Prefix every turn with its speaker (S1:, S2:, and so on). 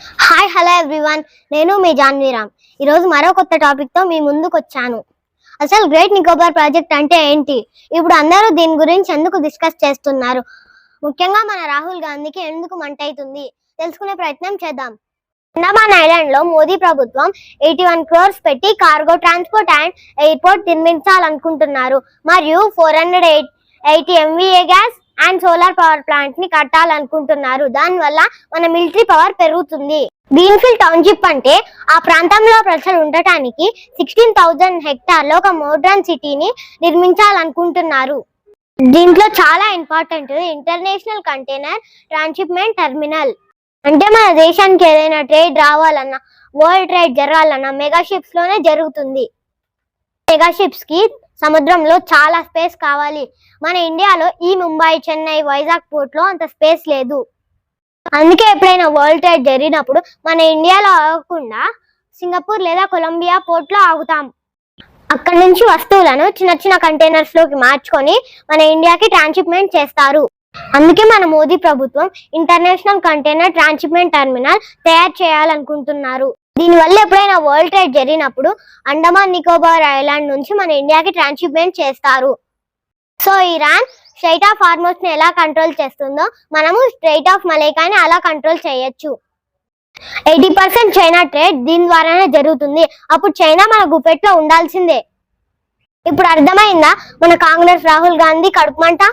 S1: Hi hello everyone, నేను మీ జాన్వీరామ్. ఈరోజు మరో కొత్త టాపిక్ తో మీ ముందుకు వచ్చాను. అసలు గ్రేట్ నికోబార్ ప్రాజెక్ట్ అంటే ఏంటి? ఇప్పుడు అందరూ దీని గురించి ఎందుకు డిస్కస్ చేస్తున్నారు? ముఖ్యంగా మన రాహుల్ గాంధీకి ఎందుకు మంటైతుంది తెలుసుకునే ప్రయత్నం చేద్దాం. అండమాన్ ఐలాండ్ లో మోదీ ప్రభుత్వం 81 crores పెట్టి కార్గో ట్రాన్స్పోర్ట్ అండ్ ఎయిర్పోర్ట్ నిర్మించాలనుకుంటున్నారు. మరియు 480 MVA gas and solar power plant ని కట్టాలనుకుంటున్నారు. దానివల్ల మన మిలిటరీ పవర్ పెరుగుతుంది. గ్రీన్ఫీల్డ్ టౌన్షిప్ అంటే ఆ ప్రాంతంలో ప్రజలు ఉండటానికి 16,000 హెక్టార్లో ఒక మోడ్రన్ సిటీని నిర్మించాలనుకుంటున్నారు. దీంట్లో చాలా important international container transshipment terminal. అంటే మన దేశానికి ఏదైనా ట్రేడ్ రావాలన్నా, వరల్డ్ ట్రేడ్ జరగాలన్నా మెగా షిప్స్ లోనే జరుగుతుంది. మెగా షిప్స్ కి సముద్రంలో చాలా స్పేస్ కావాలి. మన ఇండియాలో ఈ ముంబై, చెన్నై, వైజాగ్ పోర్ట్ లో అంత స్పేస్ లేదు. అందుకే ఎప్పుడైనా వరల్డ్ ట్రేడ్ జరిగినప్పుడు మన ఇండియాలో ఆగకుండా సింగపూర్ లేదా కొలంబియా పోర్ట్ లో ఆగుతాం. అక్కడి నుంచి వస్తువులను చిన్న చిన్న కంటైనర్స్ లోకి మార్చుకొని మన ఇండియాకి ట్రాన్స్షిప్మెంట్ చేస్తారు. అందుకే మన మోదీ ప్రభుత్వం ఇంటర్నేషనల్ కంటైనర్ ట్రాన్స్షిప్మెంట్ టెర్మినల్ తయారు చేయాలనుకుంటున్నారు. దీనివల్ల ఎప్పుడైనా వరల్డ్ ట్రేడ్ జరిగినప్పుడు అండమాన్ నికోబార్ ఐలాండ్ నుంచి మన ఇండియాకి ట్రాన్స్షిప్మెంట్ చేస్తారు. So Iran straight of Hormuz ని ఎలా కంట్రోల్ చేస్తుందో మనము స్ట్రైట్ ఆఫ్ మలేకాని అలా కంట్రోల్ చేయొచ్చు. 80% చైనా ట్రేడ్ దీని ద్వారానే జరుగుతుంది. అప్పుడు చైనా మన గుప్పెట్లో ఉండాల్సిందే. ఇప్పుడు అర్థమైందా మన కాంగ్రెస్ రాహుల్ గాంధీ కడుపుమంట?